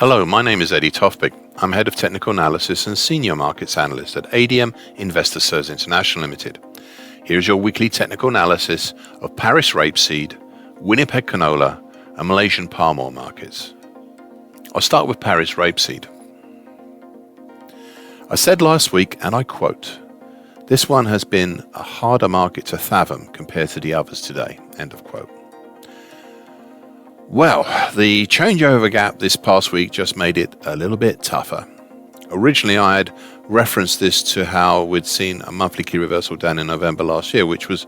Hello, my name is Eddie Tofpik. I'm Head of Technical Analysis and Senior Markets Analyst at ADM Investor Services International Limited. Here's your weekly technical analysis of Paris rapeseed, Winnipeg canola, and Malaysian palm oil markets. I'll start with Paris rapeseed. I said last week, and I quote, "This one has been a harder market to fathom compared to the others today," end of quote. Well, the changeover gap this past week just made it a little bit tougher. Originally, I had referenced this to how we'd seen a monthly key reversal down in November last year, which was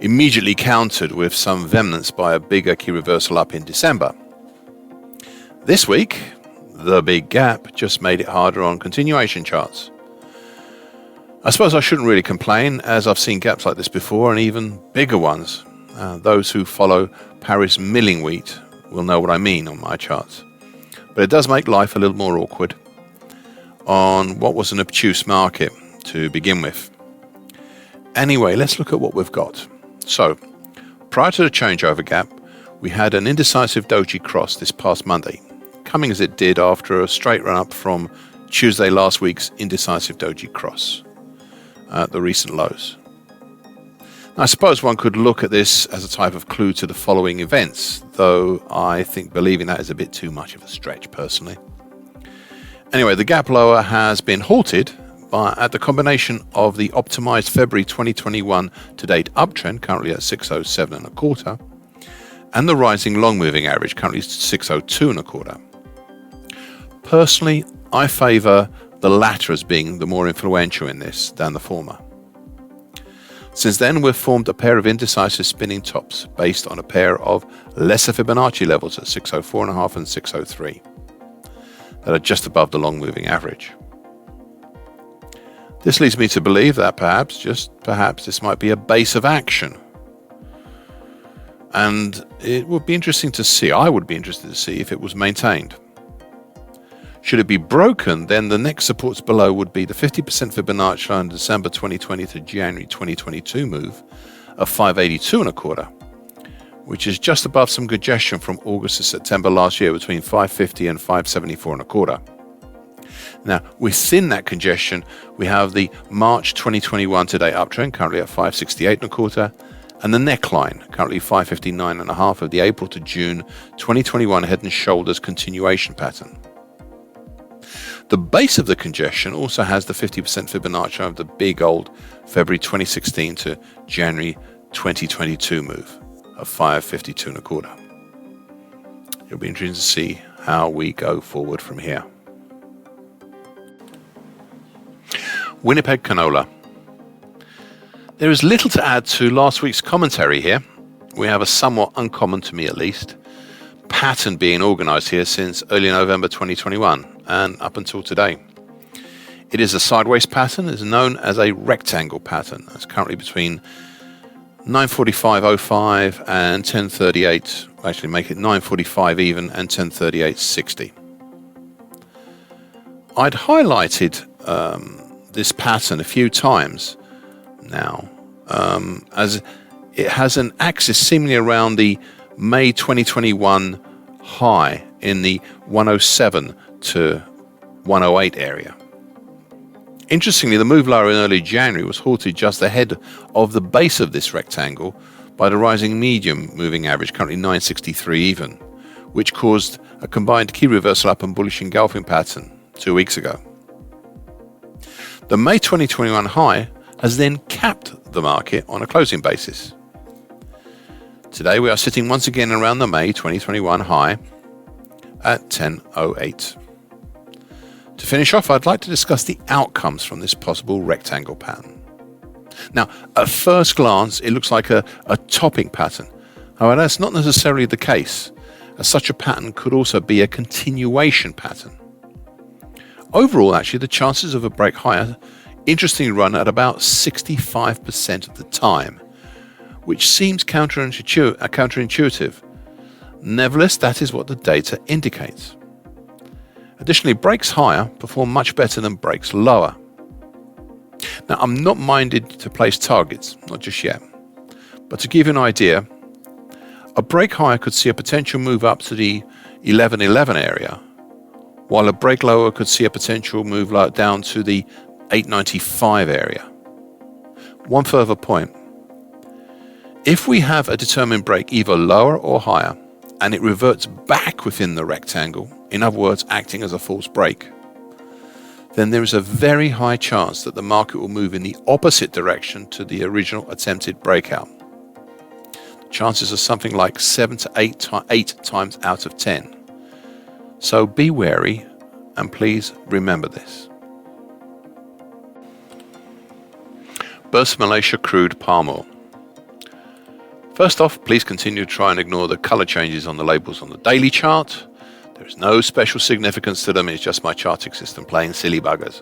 immediately countered with some remnants by a bigger key reversal up in December. This week, the big gap just made it harder on continuation charts. I suppose I shouldn't really complain, as I've seen gaps like this before and even bigger ones. Those who follow Paris milling wheat will know what I mean on my charts. But it does make life a little more awkward on what was an obtuse market to begin with. Anyway, let's look at what we've got. So, prior to the changeover gap, we had an indecisive doji cross this past Monday, coming as it did after a straight run up from Tuesday last week's indecisive doji cross at the recent lows. I suppose one could look at this as a type of clue to the following events, though I think believing that is a bit too much of a stretch personally. Anyway, the gap lower has been halted at the combination of the optimized February 2021 to date uptrend, currently at 607.25, and the rising long moving average, currently 602.25. Personally, I favor the latter as being the more influential in this than the former. Since then, we've formed a pair of indecisive spinning tops based on a pair of lesser Fibonacci levels at 604.5 and 603 that are just above the long moving average. This leads me to believe that perhaps, this might be a base of action. And it would be interesting to see, I would be interested to see if it was maintained. Should it be broken, then the next supports below would be the 50% Fibonacci line December 2020 to January 2022 move of 582.25, which is just above some congestion from August to September last year between 550 and 574.25. Now, within that congestion, we have the March 2021 today uptrend, currently at 568.25, and the neckline, currently 559.5 of the April to June 2021 head and shoulders continuation pattern. The base of the congestion also has the 50% Fibonacci of the big old February 2016 to January 2022 move of 552.25. It'll be interesting to see how we go forward from here. Winnipeg canola. There is little to add to last week's commentary here. We have a somewhat uncommon, to me at least, pattern being organized here since early November 2021 and up until today. It is a sideways pattern. It is known as a rectangle pattern. It's currently between 945.05 and 1038, actually make it 945 even and 1038.60. I'd highlighted this pattern a few times now, as it has an axis seemingly around the May 2021 high in the 107 to 108 area. Interestingly, the move lower in early January was halted just ahead of the base of this rectangle by the rising medium moving average, currently 963 even, which caused a combined key reversal up and bullish engulfing pattern 2 weeks ago. The May 2021 high has then capped the market on a closing basis. Today we are sitting once again around the May 2021 high at 10.08. To finish off, I'd like to discuss the outcomes from this possible rectangle pattern. Now, at first glance, it looks like a topping pattern. However, that's not necessarily the case, as such a pattern could also be a continuation pattern. Overall, actually, the chances of a break higher interestingly run at about 65% of the time, which seems counterintuitive. Nevertheless, that is what the data indicates. Additionally, breaks higher perform much better than breaks lower. Now, I'm not minded to place targets, not just yet, but to give you an idea, a break higher could see a potential move up to the 1111 area while a break lower could see a potential move down to the 895 area. One further point. If we have a determined break either lower or higher, and it reverts back within the rectangle, in other words, acting as a false break, then there is a very high chance that the market will move in the opposite direction to the original attempted breakout. The chances are something like 7 to 8 times out of 10. So be wary, and please remember this. Bursa Malaysia crude palm oil. First off, please continue to try and ignore the color changes on the labels on the daily chart. There is no special significance to them, it's just my charting system playing silly buggers.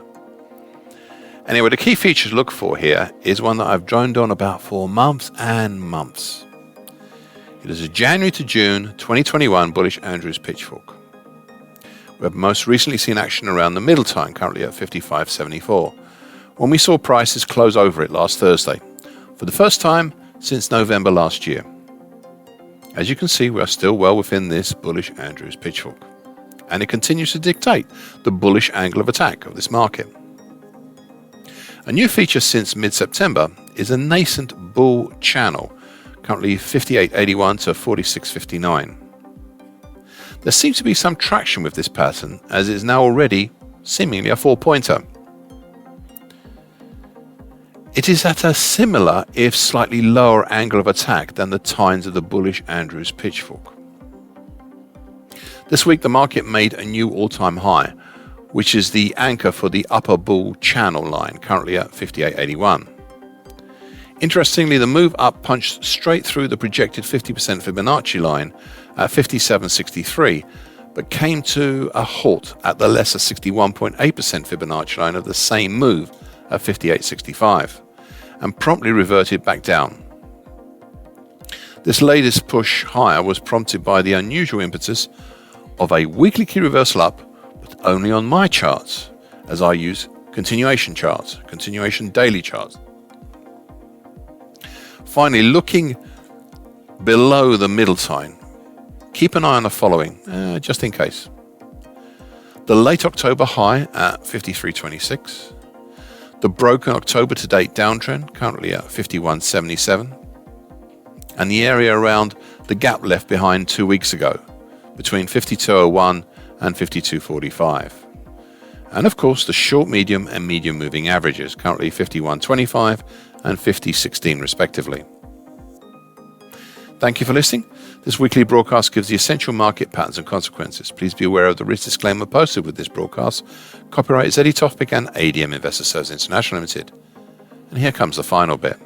Anyway, the key feature to look for here is one that I've droned on about for months and months. It is a January to June 2021 bullish Andrews pitchfork. We have most recently seen action around the middle time, currently at 55.74, when we saw prices close over it last Thursday, for the first time since November last year. As you can see, we are still well within this bullish Andrews pitchfork, and it continues to dictate the bullish angle of attack of this market. A new feature since mid-September is a nascent bull channel, currently 58.81 to 46.59. There seems to be some traction with this pattern, as it is now already seemingly a 4-pointer. It is at a similar, if slightly lower angle of attack than the tines of the bullish Andrews pitchfork. This week the market made a new all-time high, which is the anchor for the upper bull channel line, currently at 58.81. Interestingly, the move up punched straight through the projected 50% Fibonacci line at 57.63, but came to a halt at the lesser 61.8% Fibonacci line of the same move at 58.65, and promptly reverted back down. This latest push higher was prompted by the unusual impetus of a weekly key reversal up, but only on my charts, as I use continuation charts, continuation daily charts. Finally, looking below the middle time, keep an eye on the following, just in case. The late October high at 53.26, the broken October to date downtrend, currently at 51.77, and the area around the gap left behind 2 weeks ago, between 52.01 and 52.45. And of course, the short, medium, and medium moving averages, currently 51.25 and 50.16 respectively. Thank you for listening. This weekly broadcast gives the essential market patterns and consequences. Please be aware of the risk disclaimer posted with this broadcast. Copyright is Tofpik and ADM Investor Services International Limited. And here comes the final bit.